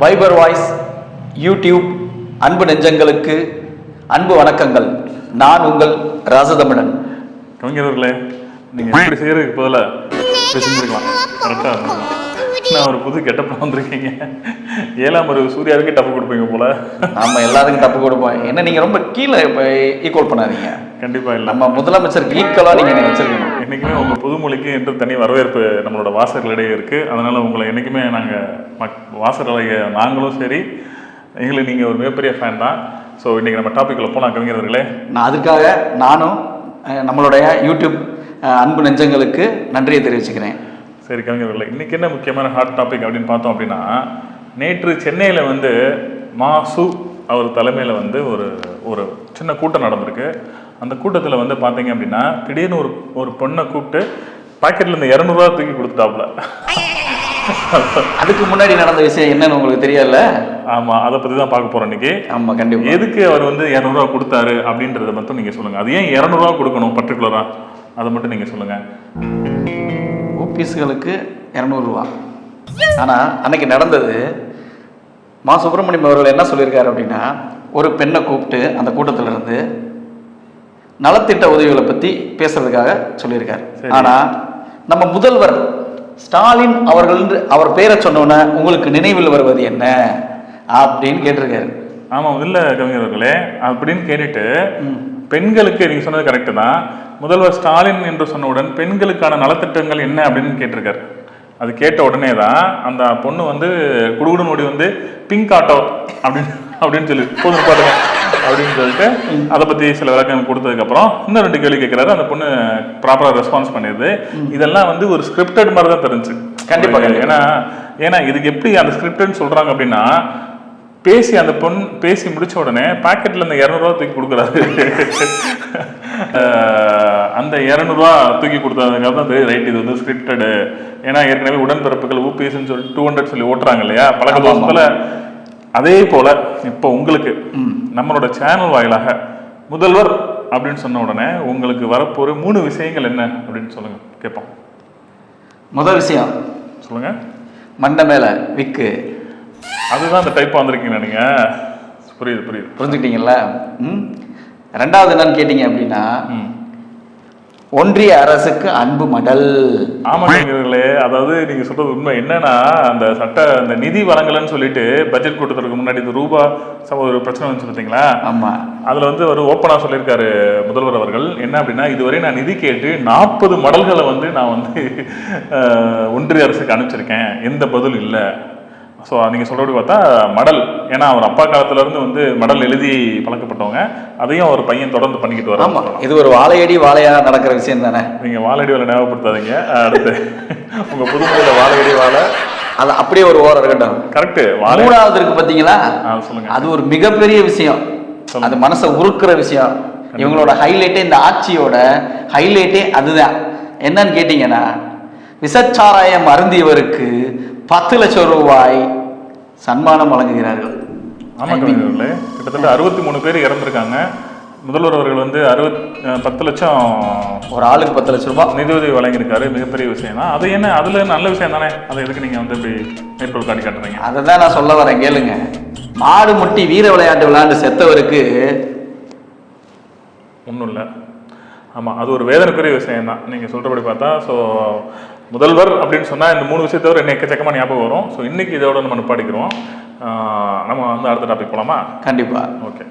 Wiper voice YouTube அன்பு நெஞ்சங்களுக்கு அன்பு வணக்கங்கள். நான் உங்கள் ராசதமிழன். கவிஞர்களே, நீங்கள் இப்படி செய்கிறதுக்கு பதிலாக இப்படி செஞ்சுருக்கலாம். கரெக்டாக இருந்துக்கலாம். நான் ஒரு புது கெட்டப்பில் வந்திருக்கீங்க. 7ஆம் அறிவு சூர்யாவுக்கு டப்பு கொடுப்பீங்க போல. நம்ம எல்லாத்துக்கும் டப்பு கொடுப்போம். என்ன நீங்கள் ரொம்ப கீழே இப்போ ஈக்குவல் பண்ணாதீங்க. கண்டிப்பாக இல்லை. நம்ம முதலமைச்சருக்கு ஈக்குவலாக நீங்கள் வச்சுருக்கணும். என்றைக்குமே உங்கள் புதுமொழிக்கு என்று தனி வரவேற்பு நம்மளோட வாசகர்களிடையே இருக்குது. அதனால் உங்களை என்றைக்குமே நாங்கள் வாசகர்களை நாங்களும் சரி, எங்களுக்கு நீங்கள் ஒரு மிகப்பெரிய ஃபேன் தான். ஸோ இன்றைக்கி நம்ம டாப்பிக்கில் போகலாம் கவிஞர்களே. நான் அதுக்காக நானும் நம்மளுடைய யூடியூப் அன்பு நெஞ்சங்களுக்கு நன்றியை தெரிவிச்சுக்கிறேன். சரி கவிஞர்களே, இன்றைக்கி என்ன முக்கியமான ஹாட் டாபிக் அப்படின்னு பார்த்தோம் அப்படின்னா, நேற்று சென்னையில் வந்து மாசு அவர் தலைமையில் வந்து ஒரு சின்ன கூட்டம் நடந்திருக்கு. அந்த கூட்டத்தில் வந்து பார்த்தீங்க அப்படின்னா, திடீர்னு ஒரு பொண்ணை கூப்பிட்டு பாக்கெட்டில் இந்த 200 ரூபா தூக்கி கொடுத்துட்டாப்புல. அதுக்கு முன்னாடி நடந்த விஷயம் என்னன்னு உங்களுக்கு தெரியல? ஆமாம், அதை பற்றி தான் பார்க்க போகிறோம் இன்னைக்கு. ஆமாம், கண்டிப்பாக. எதுக்கு அவர் வந்து 200 ரூபா கொடுத்தாரு அப்படின்றத மட்டும் நீங்கள் சொல்லுங்கள். அது ஏன் 200 ரூபா கொடுக்கணும் பர்டிகுலராக, அதை மட்டும் நீங்கள் சொல்லுங்கள். ஓபிஎஸ்களுக்கு 200 ரூபா. ஆனால் அன்னைக்கு நடந்தது, மா சுப்பிரமணியம் அவர்கள் என்ன சொல்லியிருக்காரு அப்படின்னா, ஒரு பெண்ணை கூப்பிட்டு அந்த கூட்டத்தில் இருந்து நலத்திட்ட உதவிகளை பற்றி பேசுறதுக்காக சொல்லியிருக்காரு. ஆனால் நம்ம முதல்வர் ஸ்டாலின் அவர்கள் அவர் பேரை சொன்னோன்னே உங்களுக்கு நினைவில் வருவது என்ன அப்படின்னு கேட்டிருக்காரு. ஆமாம், இல்லை கவிஞர்களே, அப்படின்னு கேட்டுட்டு பெண்களுக்கு நீங்கள் சொன்னது கரெக்டு தான். முதல்வர் ஸ்டாலின் என்று சொன்னவுடன் பெண்களுக்கான நலத்திட்டங்கள் என்ன அப்படின்னு கேட்டிருக்காரு. அது கேட்ட உடனே தான் அந்த பொண்ணு வந்து குடுகுடுன்னு ஓடி வந்து பிங்க் ஆட்டோ அப்படின்னு சொல்லி போதும் பாருங்க அப்படின்னு சொல்லிட்டு அதை பற்றி சில விளக்கம் கொடுத்ததுக்கப்புறம் இன்னும் 2 கேள்வி கேட்குறாரு. அந்த பொண்ணு ப்ராப்பராக ரெஸ்பான்ஸ் பண்ணிடுது. இதெல்லாம் வந்து ஒரு ஸ்கிரிப்டட் மாதிரி தான் தெரிஞ்சு. கண்டிப்பாக. ஏன்னா இதுக்கு எப்படி அந்த ஸ்கிரிப்டட்னு சொல்கிறாங்க அப்படின்னா, அந்த பொண்ணு பேசி முடிச்ச உடனே பாக்கெட்டில் இந்த 200 ரூபா தூக்கி கொடுக்குறாரு. அந்த 200 ரூபா தூக்கி கொடுத்ததுக்கு தான் தெரியும், ரைட் இது வந்து ஸ்கிரிப்டடு. ஏன்னா ஏற்கனவே உடன்பிறப்புகள் ஊபிஎஸ்ன்னு சொல்லி 200 சொல்லி ஓட்டுறாங்க இல்லையா பழக்க தோஷத்தில். அதே போல இப்போ உங்களுக்கு நம்மளோட சேனல் வாயிலாக முதல்வர் அப்படின்னு சொன்ன உடனே உங்களுக்கு வரப்போற 3 விஷயங்கள் என்ன அப்படின்னு சொல்லுங்க, கேட்போம். முதல் விஷயம் சொல்லுங்க. மண்டை மேல விக்கு. அதுதான் அந்த டைப் வந்திருக்கீங்க நீங்க. புரியுது புரிஞ்சுக்கிட்டீங்கல்ல. ரெண்டாவது என்னன்னு கேட்டீங்க அப்படின்னா, ஒன்றிய அரசுக்கு அன்பு மடல். ஆமாங்களே, அதாவது நீங்க சொல்றது உண்மை. என்னன்னா அந்த நிதி வழங்கலன்னு சொல்லிட்டு பட்ஜெட் கூட்டத்துக்கு முன்னாடி இந்த ரூபா ஒரு பிரச்சனை வந்து பார்த்தீங்களா? ஆமா, அதுல வந்து ஒரு ஓப்பனா சொல்லியிருக்காரு முதல்வர் அவர்கள். என்ன அப்படின்னா, இதுவரை நான் நிதி கேட்டு 40 மடல்களை வந்து நான் வந்து ஒன்றிய அரசுக்கு அனுப்பிச்சிருக்கேன், எந்த பதிலும் இல்லை. ஸோ நீங்கள் சொல்கிறபடி பார்த்தா மடல், ஏன்னா அவர் அப்பா காலத்துலேருந்து வந்து மடல் எழுதி பழக்கப்பட்டவங்க, அதையும் அவர் பையன் தொடர்ந்து பண்ணிக்கிட்டு வரோம். ஆமாம், இது ஒரு வாழையடி வாழையாக நடக்கிற விஷயம் தானே. நீங்கள் வாழையடி வாழை ஞாபகப்படுத்தாதீங்க. அடுத்து உங்கள் புதுமையில் வாழையடி வாழை அது அப்படியே ஒரு ஓரம் இருக்கட்டும். கரெக்டு. 3வது இருக்கு பார்த்தீங்களா? சொல்லுங்கள். அது ஒரு மிகப்பெரிய விஷயம், அது மனசை உருக்குற விஷயம். இவங்களோட ஹைலைட்டே, இந்த ஆட்சியோட ஹைலைட்டே அதுதான். என்னன்னு கேட்டீங்கன்னா, விசச்சாராயம் அருந்தியவருக்கு 10 லட்சம் ரூபாய் சன்மானம் வழங்குகிறார்கள். ஆமாம் கவிஞர்களே, கிட்டத்தட்ட 63 பேர் இறந்துருக்காங்க. முதல்வர் அவர்கள் வந்து 10 லட்சம், ஒரு ஆளுக்கு 10 லட்சம் ரூபாய் நிதியுதவி வழங்கியிருக்காரு. மிகப்பெரிய விஷயம் தான் அது. என்ன அதில் நல்ல விஷயம் தானே, அதை எதுக்கு நீங்கள் வந்து இப்படி மேற்கோள் காட்டி காட்டுறீங்க? அதை தான் நான் சொல்ல வரேன், கேளுங்க. மாடு முட்டி வீர விளையாட்டு விளையாண்டு செத்தவருக்கு ஒன்றும் இல்லை. ஆமாம், அது ஒரு வேதனைக்குரிய விஷயம் தான் நீங்கள் சொல்கிறபடி பார்த்தா. ஸோ முதல்வர் அப்படின்னு சொன்னால் இந்த 3 விஷயத்தவரை என்ன எக்கச்சக்கமாக ஞாபகம் வரும். ஸோ இன்றைக்கி இதோட நம்ம நிப்பாட்டிக்கிறோம். நம்ம வந்து அடுத்த டாபிக் போகலாமா? கண்டிப்பாக. ஓகே.